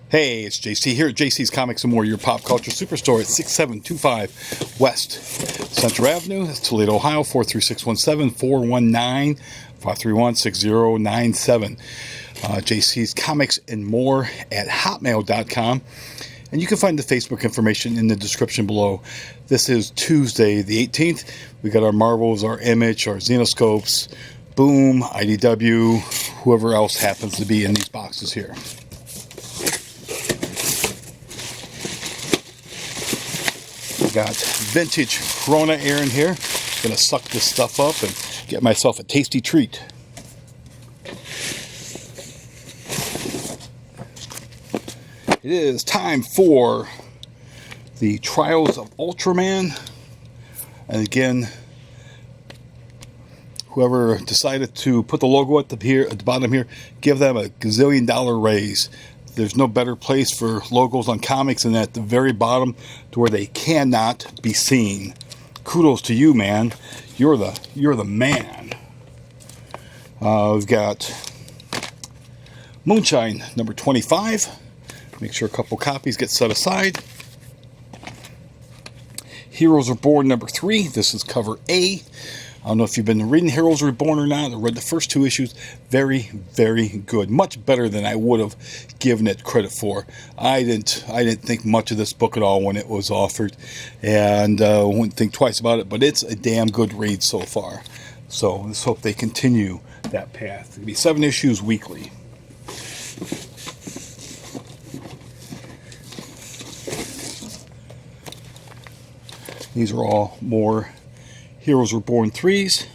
Hey, it's JC here at JC's Comics and More, your pop culture superstore at 6725 West Central Avenue, that's Toledo, Ohio, 43617-419-531-6097. JC's Comics and More at hotmail.com. And you can find the Facebook information in the description below. This is Tuesday the 18th. We got our Marvels, our Image, our Xenoscopes, Boom, IDW, whoever else happens to be in these boxes here. Got vintage Corona air in here. Gonna suck this stuff up and get myself a tasty treat. It is time for the Trials of Ultraman. And again, whoever decided to put the logo at the bottom here, give them a gazillion-dollar raise. There's no better place for logos on comics than at the very bottom to where they cannot be seen. Kudos to you, man. You're the man. We've got Moonshine number 25. Make sure a couple copies get set aside. Heroes Reborn number 3. This is cover A. I don't know if you've been reading Heroes Reborn or not. I read the first 2 issues. Very, very good. Much better than I would have given it credit for. I didn't think much of this book at all when it was offered, and wouldn't think twice about it. But it's a damn good read so far. So let's hope they continue that path. It'll be 7 issues weekly. These are all more Heroes Reborn 3s,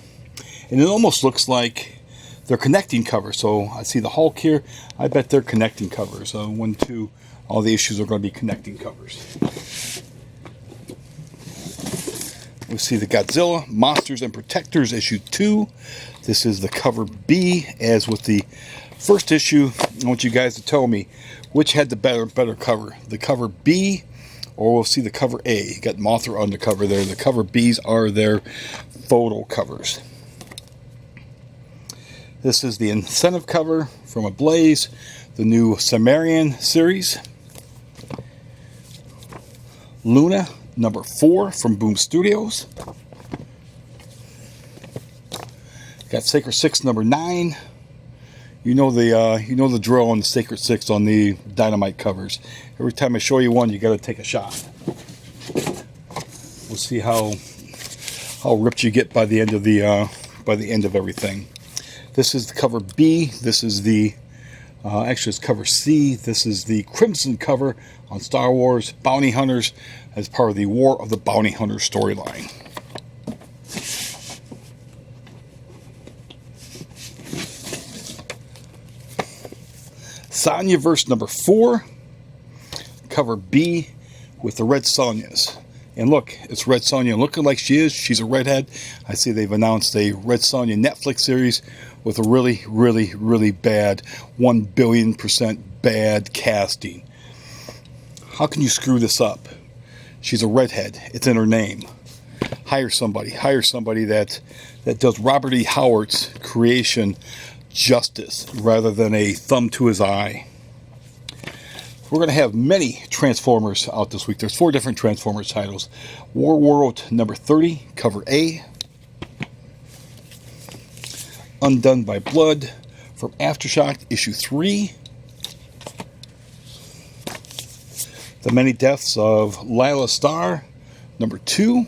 and it almost looks like they're connecting covers. So I see the Hulk here. I bet they're connecting covers. 1, 2, all the issues are going to be connecting covers. We see the Godzilla Monsters and Protectors issue 2. This is the cover B. As with the first issue, I want you guys to tell me which had the better cover, the cover B, or we'll see the cover A. You got Mothra on the cover there. The cover Bs are their photo covers. This is the incentive cover from Ablaze, the new Sumerian series. Luna number 4 from Boom Studios. Got Sacred 6 number 9. You know the drill on the Sacred 6 on the Dynamite covers. Every time I show you one, you got to take a shot. We'll see how ripped you get by the end of everything. This is the cover B. This is the actually it's cover C. This is the Crimson cover on Star Wars Bounty Hunters as part of the War of the Bounty Hunters storyline. Sonjaversal number 4, cover B with the Red Sonjas. And look, it's Red Sonja looking like she is. She's a redhead. I see they've announced a Red Sonja Netflix series with a really, really, really bad, 1,000,000,000% bad casting. How can you screw this up? She's a redhead. It's in her name. Hire somebody that does Robert E. Howard's creation justice rather than a thumb to his eye. We're going to have many Transformers out this week. There's 4 different Transformers titles. War World number 30, cover A. Undone by Blood from Aftershock issue 3. The Many Deaths of Lila Starr number 2.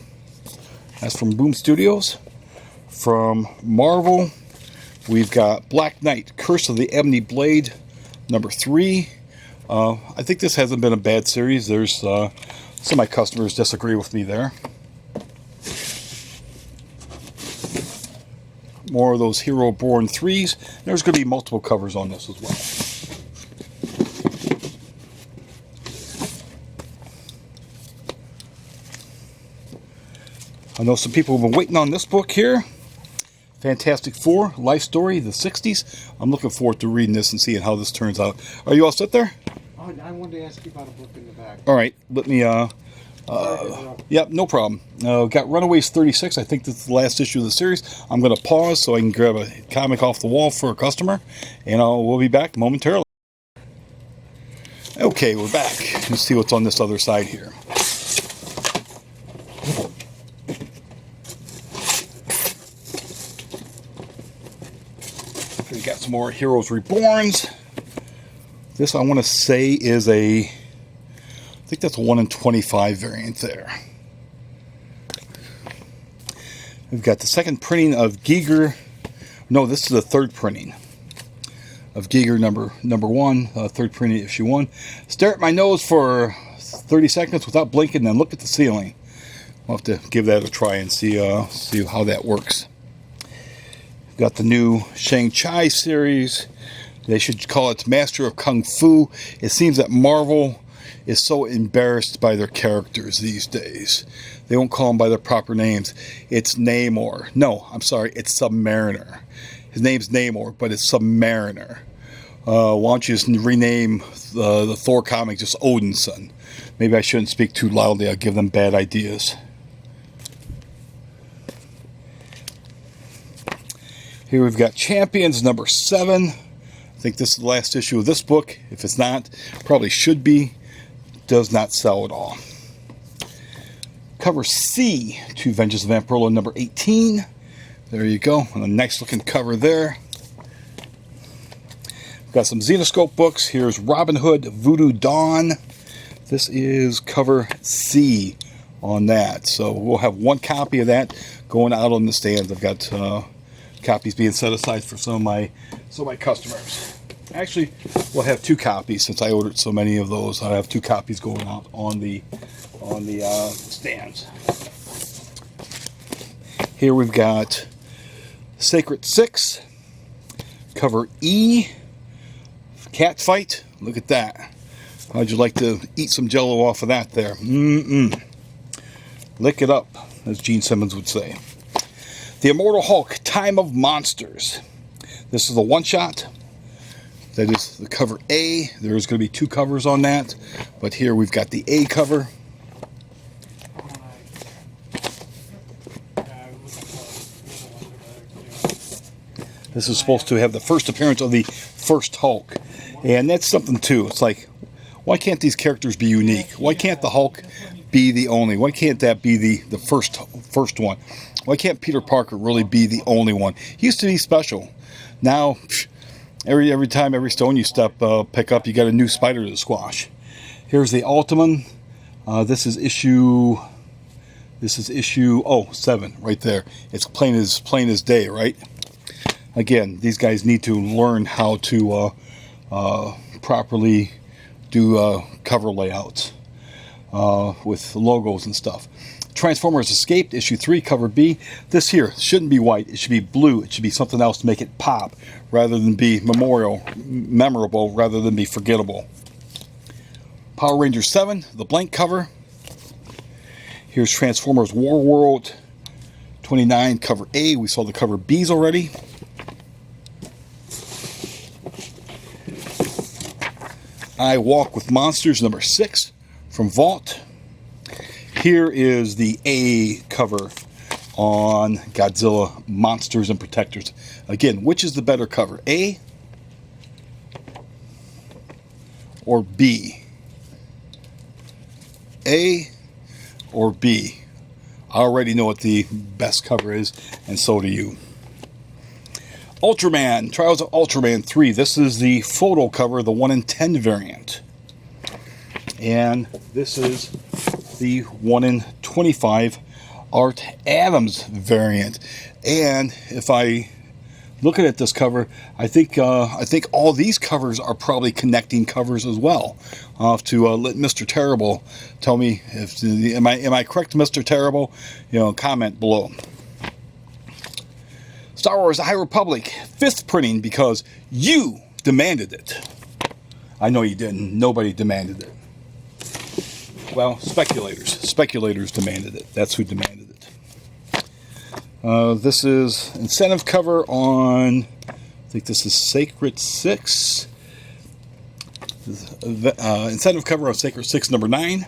That's from Boom Studios. From Marvel, we've got Black Knight, Curse of the Ebony Blade, number 3. I think this hasn't been a bad series. There's some of my customers disagree with me there. More of those Hero Born 3s. There's going to be multiple covers on this as well. I know some people have been waiting on this book here. Fantastic Four, Life Story, the 60s. I'm looking forward to reading this and seeing how this turns out. Are you all set there? I wanted to ask you about a book in the back. All right, let me, yep, no problem. Got Runaways 36. I think this is the last issue of the series. I'm going to pause so I can grab a comic off the wall for a customer, and we'll be back momentarily. Okay. Okay, we're back. Let's see what's on this other side here. We got some more Heroes Reborns. This I want to say is I think that's a 1 in 25 variant there. We've got the second printing of Giger. No, this is the third printing of Giger number 1, third printing issue 1. Stare at my nose for 30 seconds without blinking, then look at the ceiling. I'll have to give that a try and see how that works. We've got the new Shang-Chi series. They should call it Master of Kung Fu. It seems that Marvel is so embarrassed by their characters these days. They won't call them by their proper names. It's Namor. No, I'm sorry, it's Submariner. His name's Namor, but it's Submariner. Why don't you just rename the Thor comic just Odin's son? Maybe I shouldn't speak too loudly. I'll give them bad ideas. Here we've got Champions number 7. I think this is the last issue of this book. If it's not, probably should be. Does not sell at all. Cover C to Vengeance of Vampirella number 18. There you go. And a nice looking cover there. We've got some Xenoscope books. Here's Robin Hood Voodoo Dawn. This is cover C on that. So we'll have one copy of that going out on the stands. I've got copies being set aside for some of my customers. Actually, we'll have 2 copies since I ordered so many of those. I have 2 copies going out on the stands. Here we've got Sacred 6, cover E, cat fight. Look at that. How'd you like to eat some Jello off of that there? Lick it up, as Gene Simmons would say. The Immortal Hulk, Time of Monsters. This is a one-shot. That is the cover A. There's going to be 2 covers on that, but here we've got the A cover. This is supposed to have the first appearance of the first Hulk, and that's something too. It's like, why can't these characters be unique? Why can't the Hulk be the only? Why can't that be the first one? Why can't Peter Parker really be the only one? He used to be special. Now, every time, every stone you pick up, you got a new spider to squash. Here's the Ultraman. This is issue 7 right there. It's plain as day, right? Again, these guys need to learn how to properly do cover layouts with logos and stuff. Transformers Escaped, issue 3, cover B. This here shouldn't be white. It should be blue. It should be something else to make it pop, rather than be memorable, rather than be forgettable. Power Rangers 7, the blank cover. Here's Transformers War World 29, cover A. We saw the cover B's already. I Walk with Monsters number 6 from Vault. Here is the A cover on Godzilla Monsters and Protectors. Again, which is the better cover, A or B? A or B? I already know what the best cover is, and so do you. Ultraman, Trials of Ultraman 3. This is the photo cover, the 1 in 10 variant. And this is the 1 in 25 Art Adams variant. And if I look at this cover, I think all these covers are probably connecting covers as well. I'll have to let Mr. Terrible tell me if am I correct, Mr. Terrible? Comment below. Star Wars: The High Republic, 5th printing because you demanded it. I know you didn't. Nobody demanded it. Well, speculators demanded it. That's who demanded it. This is incentive cover on, I think this is Sacred 6. Incentive cover on Sacred 6 number 9.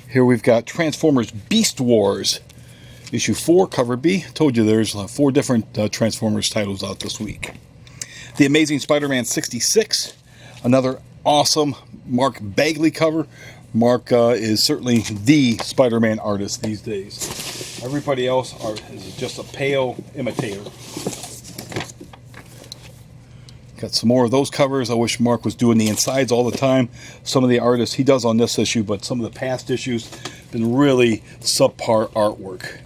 Here we've got Transformers Beast Wars, issue 4, cover B. Told you there's 4 different Transformers titles out this week. The Amazing Spider-Man 66, another awesome Mark Bagley cover. Mark is certainly the Spider-Man artist these days. Everybody else is just a pale imitator. Got some more of those covers. I wish Mark was doing the insides all the time. Some of the artists he does on this issue, but some of the past issues been really subpar artwork.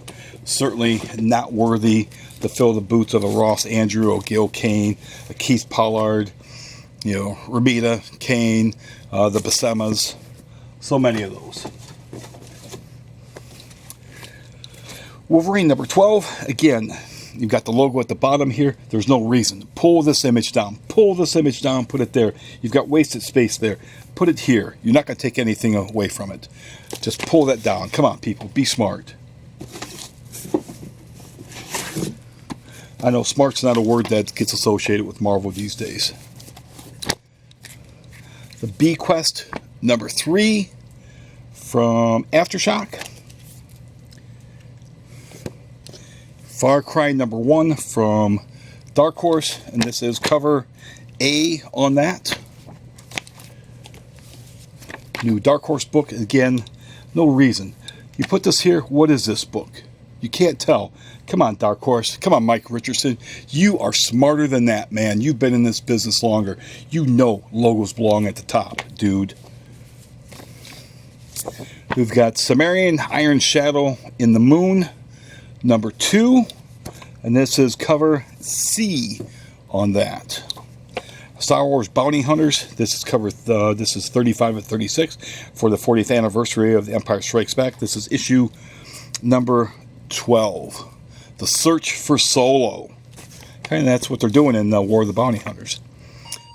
Certainly not worthy to fill the boots of a Ross Andrew, a Gil Kane, a Keith Pollard, Ramita, Kane, the Buscema's. So many of those. Wolverine number 12. Again, you've got the logo at the bottom here. There's no reason. Pull this image down. Pull this image down. Put it there. You've got wasted space there. Put it here. You're not going to take anything away from it. Just pull that down. Come on, people. Be smart. I know smart's not a word that gets associated with Marvel these days. The B-Quest number 3 from Aftershock. Far Cry number 1 from Dark Horse, and this is cover A on that. New Dark Horse book, again, no reason. You put this here, what is this book? You can't tell. Come on, Dark Horse. Come on, Mike Richardson. You are smarter than that, man. You've been in this business longer. You know logos belong at the top, dude. We've got Sumerian Iron Shadow in the Moon, number 2. And this is cover C on that. Star Wars Bounty Hunters. This is cover. This is 35 and 36 for the 40th anniversary of The Empire Strikes Back. This is issue number 12. The Search for Solo. Okay, and that's what they're doing in War of the Bounty Hunters.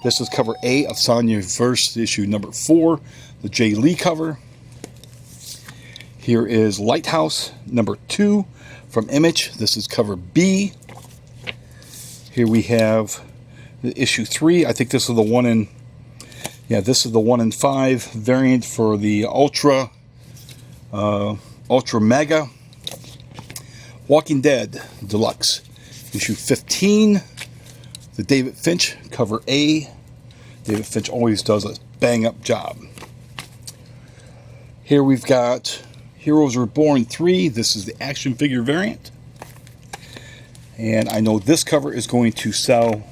This is cover A of Sonjaversal issue number 4, the Jay Lee cover. Here is Lighthouse number 2 from Image. This is cover B. Here we have the issue 3. I think this is the 1 in. Yeah, this is the 1 in 5 variant for the Ultra Mega. Walking Dead Deluxe, issue 15, the David Finch, cover A. David Finch always does a bang-up job. Here we've got Heroes Reborn 3. This is the action figure variant. And I know this cover is going to sell.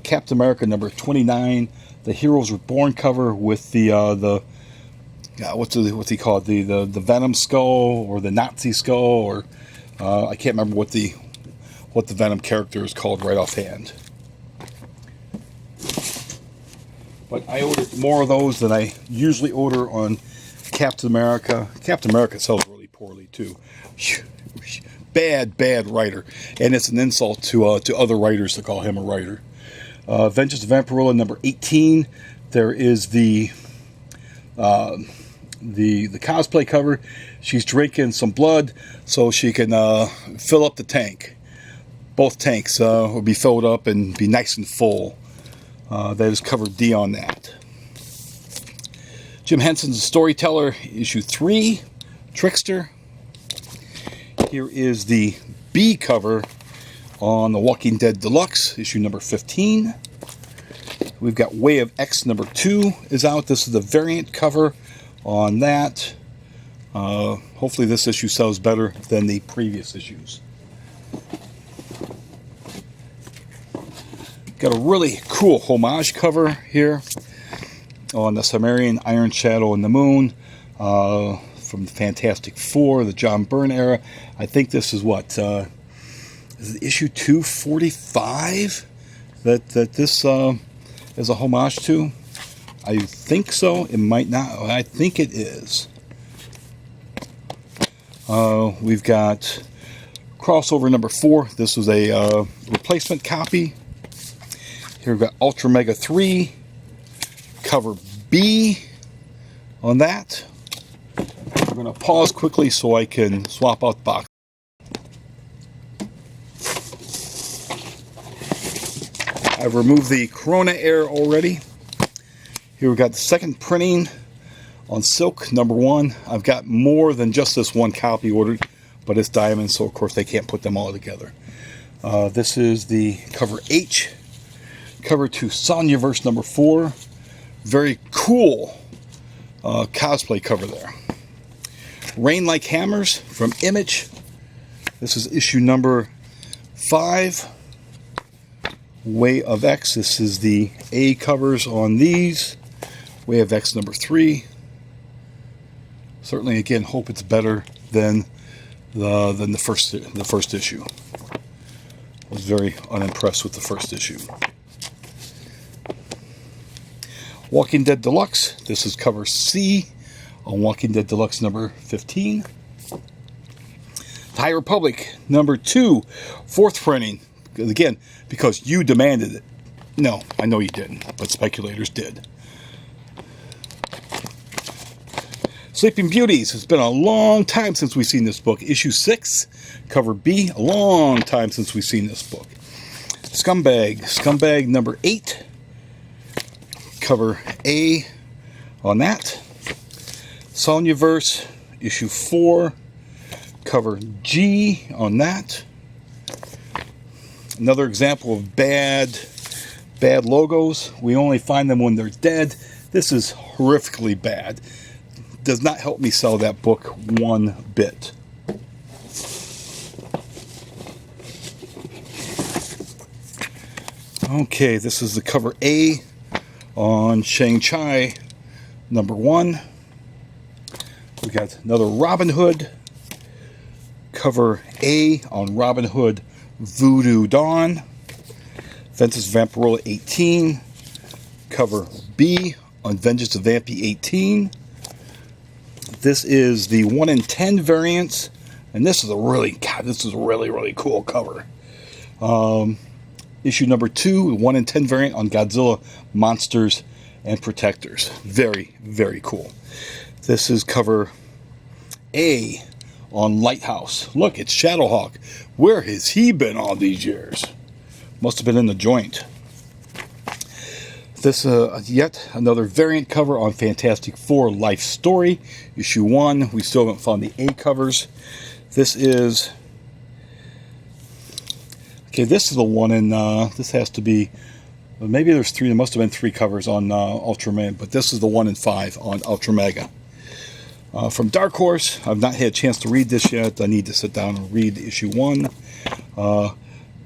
Captain America number 29, the Heroes Reborn cover with what's he called? The Venom skull or the Nazi skull, or I can't remember what the Venom character is called right offhand. But I ordered more of those than I usually order on Captain America. Captain America sells really poorly too. Bad writer, and it's an insult to other writers to call him a writer. Vengeance of Vampirilla number 18. There is the cosplay cover. She's drinking some blood so she can fill up the tank. Both tanks will be filled up and be nice and full. That is cover D on that. Jim Henson's Storyteller, issue 3, Trickster. Here is the B cover on The Walking Dead Deluxe, issue number 15. We've got Way of X number 2 is out. This is the variant cover on that. Hopefully this issue sells better than the previous issues. Got a really cool homage cover here on the Sumerian Iron Shadow in the Moon from the Fantastic Four, the John Byrne era. I think this is what is it issue 245 that this is a homage to. I think so. It might not. I think it is. We've got crossover number 4. This was a replacement copy. Here we've got Ultra Mega 3, cover B on that. We're going to pause quickly so I can swap out the box. I've removed the Corona Air already. Here we've got the second printing on Silk number 1. I've got more than just this one copy ordered, but it's diamond, so of course they can't put them all together. This is the cover H. Cover to Sonjaversal number 4 Very cool cosplay cover there. Rain Like Hammers from Image. This is issue number 5. Way of X. This is the A covers on these. Way of X number 3. Certainly, again, hope it's better than the first issue. I was very unimpressed with the first issue. Walking Dead Deluxe. This is cover C on Walking Dead Deluxe number 15. High Republic number 2, 4th printing. Again, because you demanded it. No, I know you didn't, but speculators did. Sleeping Beauties. It's been a long time since we've seen this book. Issue 6, cover B. A long time since we've seen this book. Scumbag number 8, cover A on that. Sonjaversal issue 4, cover G on that. Another example of bad logos. We only find them when they're dead. This is horrifically bad. Does not help me sell that book one bit. Okay, this is the cover A on Shang-Chi number 1. We got another Robin Hood. Cover A on Robin Hood Voodoo Dawn. Vengeance of Vampirella 18. Cover B on Vengeance of Vampy 18. This is the 1 in 10 variants, and this is a really cool cover. Issue number 2, 1 in 10 variant on Godzilla Monsters and Protectors. Very, very cool. This is cover A on Lighthouse. Look, it's Shadowhawk. Where has he been all these years? Must have been in the joint. This yet another variant cover on Fantastic Four Life Story, issue 1. We still haven't found the A covers. This is this is the one in this has to be, maybe there's 3. There must have been 3 covers on Ultraman, but this is the 1 in 5 on Ultra Mega. From Dark Horse, I've not had a chance to read this yet. I need to sit down and read issue 1.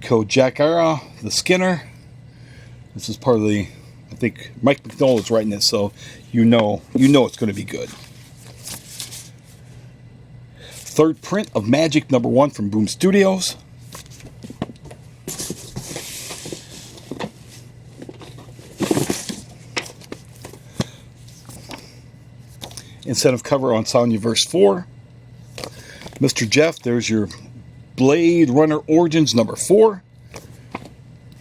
Kojakara, the Skinner. This is part of the, I think Mike McDowell is writing this, so you know it's going to be good. 3rd print of Magic number 1 from Boom Studios. Incentive cover on Sonjaversal 4. Mr. Jeff, there's your Blade Runner Origins number 4.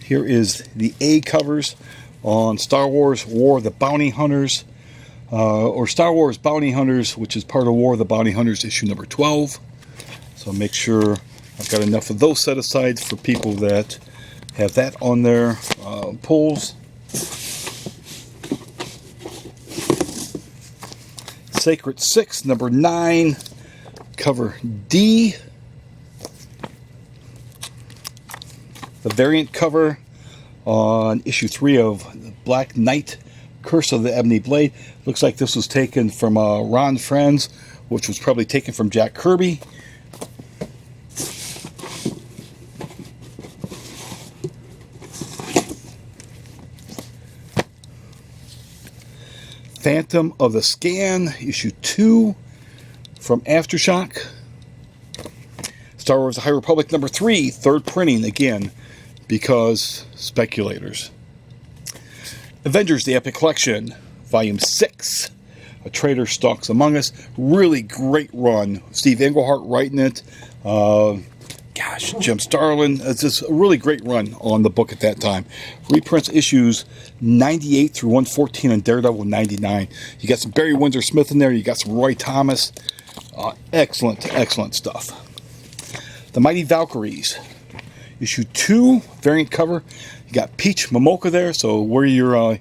Here is the A covers on Star Wars War of the Bounty Hunters, or Star Wars Bounty Hunters, which is part of War of the Bounty Hunters issue number 12. So make sure I've got enough of those set aside for people that have that on their pulls. Sacred 6, number 9, cover D. The variant cover on issue 3 of Black Knight, Curse of the Ebony Blade. Looks like this was taken from Ron Friends, which was probably taken from Jack Kirby. Phantom of the Scan, issue 2 from Aftershock. Star Wars The High Republic number 3, 3rd printing again, because speculators. Avengers The Epic Collection, volume 6. A Traitor Stalks Among Us. Really great run. Steve Englehart writing it. Jim Starlin. It's just a really great run on the book at that time. Reprints issues 98 through 114 and Daredevil 99. You got some Barry Windsor Smith in there. You got some Roy Thomas. Excellent stuff. The Mighty Valkyries. Issue 2, variant cover. You got Peach Momoka there, so wear your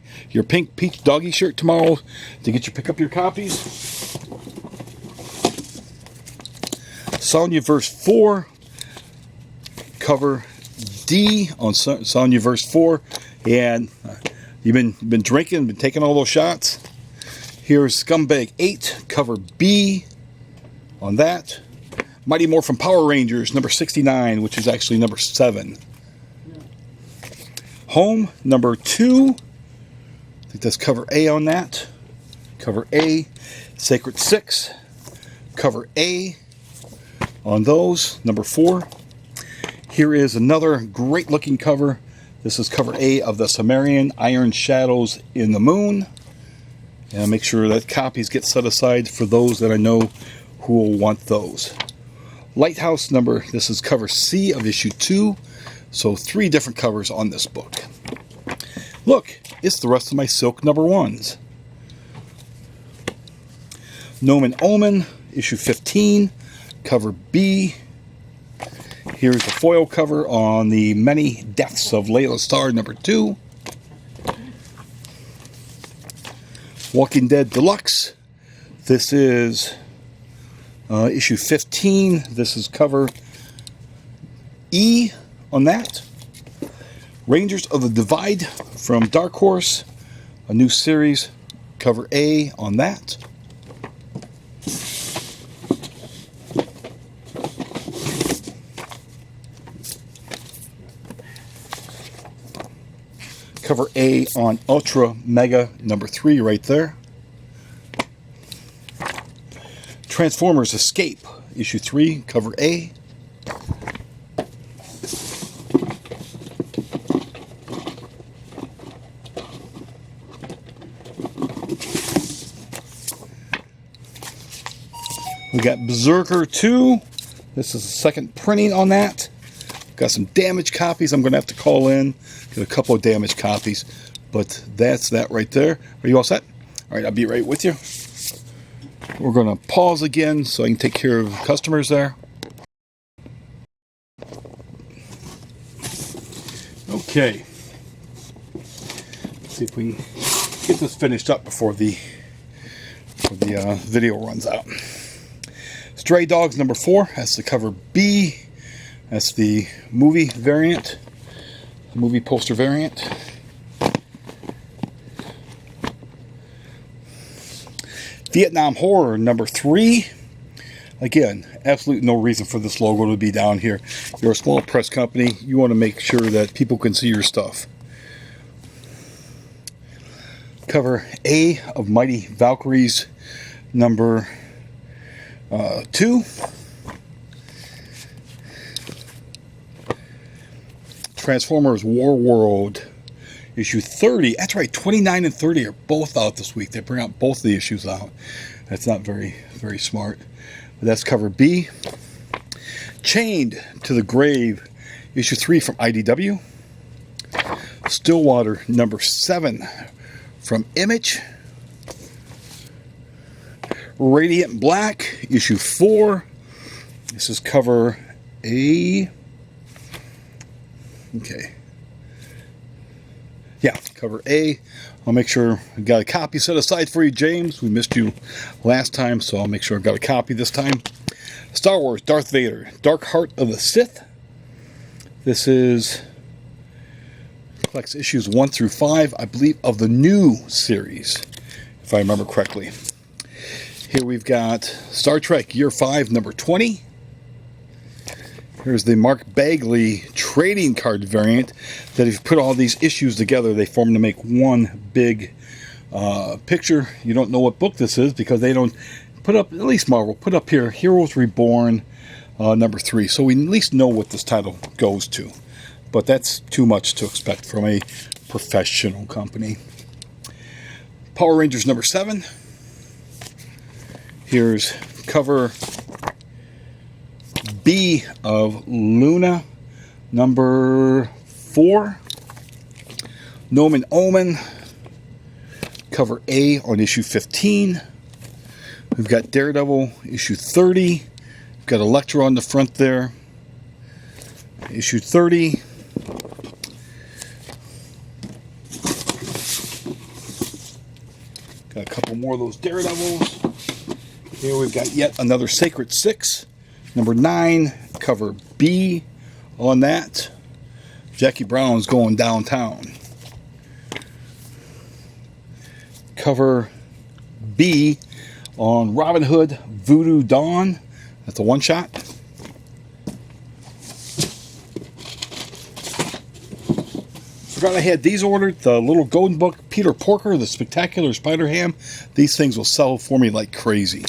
pink Peach doggy shirt tomorrow to pick up your copies. Sonjaversal 4, cover D on Sonjaversal 4, and You've been drinking, been taking all those shots. Here's Scumbag 8, cover B on that. Mighty Morphin Power Rangers, number 69, which is actually number 7. Home, number 2. I think that's cover A on that. Cover A. Sacred 6, cover A on those, number 4. Here is another great looking cover. This is cover A of the Sumerian Iron Shadows in the Moon. And I'll make sure that copies get set aside for those that I know who will want those. Lighthouse number, this is cover C of issue 2. So 3 different covers on this book. Look, it's the rest of my Silk number 1s. Gnome and Omen, issue 15, cover B. Here's the foil cover on the Many Deaths of Layla Starr, number 2. Walking Dead Deluxe. This is issue 15. This is cover E on that. Rangers of the Divide from Dark Horse, a new series, cover A on that. Cover A on Ultra Mega number 3 right there. Transformers Escape, issue 3, cover A. We got Berserker 2. This is the second printing on that. Got some damaged copies. I'm going to have to call in, get a couple of damaged copies. But that's that right there. Are you all set? All right, I'll be right with you. We're going to pause again so I can take care of customers there. Okay. Let's see if we can get this finished up before the video runs out. Stray Dogs number 4. That's the cover B. That's the movie variant, the movie poster variant. Vietnam Horror number 3. Again, absolutely no reason for this logo to be down here. You're a small press company. You want to make sure that people can see your stuff. Cover A of Mighty Valkyries number 2. Transformers War World issue 30. That's right, 29 and 30 are both out this week. They bring out both of the issues out. That's not very smart. But that's cover B. Chained to the Grave issue 3 from IDW. Stillwater number 7 from Image. Radiant Black issue 4. This is cover A. Okay. Yeah, cover A. I'll make sure I got a copy set aside for you, James. We missed you last time, so I'll make sure I've got a copy this time. Star Wars Darth Vader, Dark Heart of the Sith. This is collects issues 1 through 5, I believe, of the new series, if I remember correctly. Here we've got Star Trek Year 5, number 20. Here's the Mark Bagley trading card variant that if you put all these issues together, they form to make one big picture. You don't know what book this is because they don't put up, at least Marvel, put up here, Heroes Reborn, number 3. So we at least know what this title goes to. But that's too much to expect from a professional company. Power Rangers number 7. Here's cover B of Luna number 4. Gnome and Omen, cover A on issue 15. We've got Daredevil issue 30. We've got Elektra on the front there. Issue 30. Got a couple more of those Daredevils. Here we've got yet another Sacred 6. Number 9, cover B on that. Jackie Brown's going downtown. Cover B on Robin Hood Voodoo Dawn. That's a one-shot. Forgot I had these ordered. The little golden book, Peter Porker, the Spectacular Spider-Ham. These things will sell for me like crazy.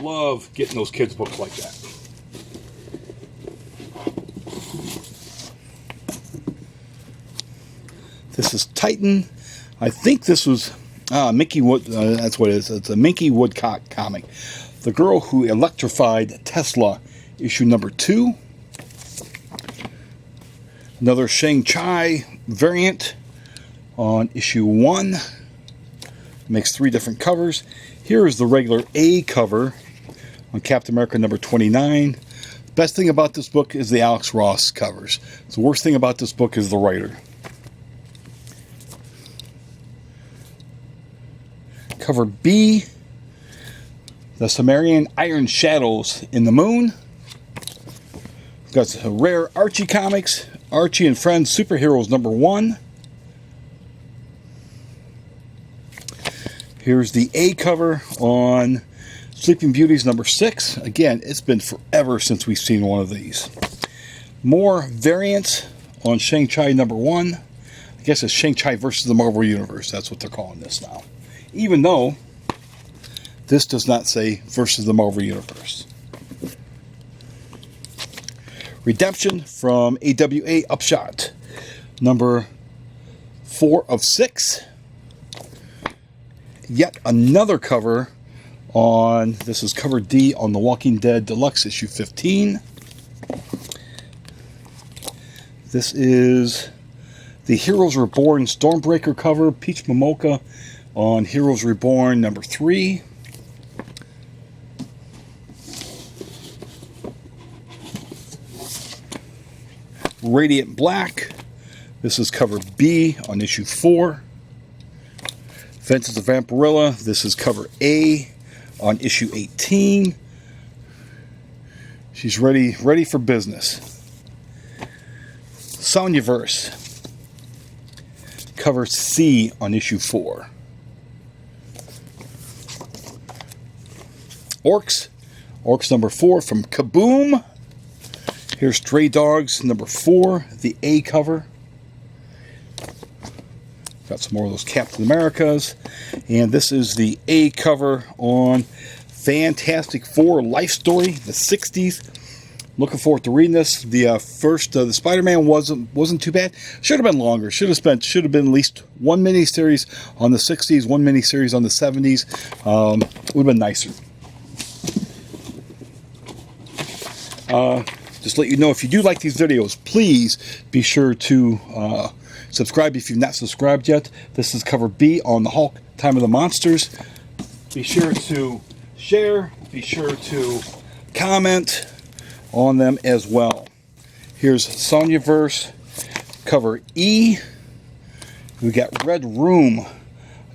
Love getting those kids' books like that. This is Titan. I think this was Mickey Wood. That's what it is. It's a Mickey Woodcock comic. The Girl Who Electrified Tesla, issue number 2. Another Shang-Chi variant on issue 1. Makes 3 different covers. Here is the regular A cover on Captain America number 29. Best thing about this book is the Alex Ross covers. The worst thing about this book is the writer. Cover B, the Sumerian Iron Shadows in the Moon. We've got some rare Archie comics, Archie and Friends Superheroes number 1. Here's the A cover on Sleeping Beauties number 6. Again, it's been forever since we've seen one of these. More variants on Shang-Chi number 1. I guess it's Shang-Chi versus the Marvel Universe. That's what they're calling this now. Even though this does not say versus the Marvel Universe. Redemption from AWA Upshot. Number 4 of 6. Yet another cover on, this is cover D on The Walking Dead Deluxe issue 15. This is the Heroes Reborn Stormbreaker cover, Peach Momoka on Heroes Reborn number 3. Radiant Black. This is cover B on issue 4. Vengeance of Vampirilla. This is cover A on issue 18. She's ready for business. Sonjaversal. Cover C on issue 4. Orcs number 4 from Kaboom. Here's Stray Dogs number 4, the A cover. Got some more of those Captain Americas. And this is the A cover on Fantastic Four Life Story, the 60s. Looking forward to reading this. The first, the Spider-Man wasn't too bad. Should have been longer. Should have been at least one miniseries on the 60s, one miniseries on the 70s. Would have been nicer. Just let you know, if you do like these videos, please be sure to subscribe if you've not subscribed yet. This is cover B on the Hulk, Time of the Monsters. Be sure to share. Be sure to comment on them as well. Here's Sonjaversal, cover E. We got Red Room,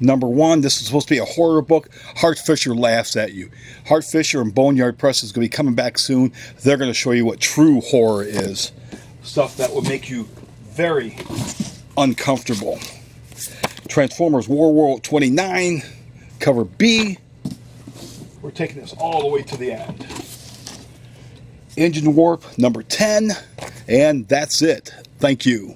number 1. This is supposed to be a horror book. Hart Fisher laughs at you. Hart Fisher and Boneyard Press is going to be coming back soon. They're going to show you what true horror is. Stuff that will make you very uncomfortable. Transformers War World 29, cover B. We're taking this all the way to the end. Engine Warp number 10, and that's it. Thank you.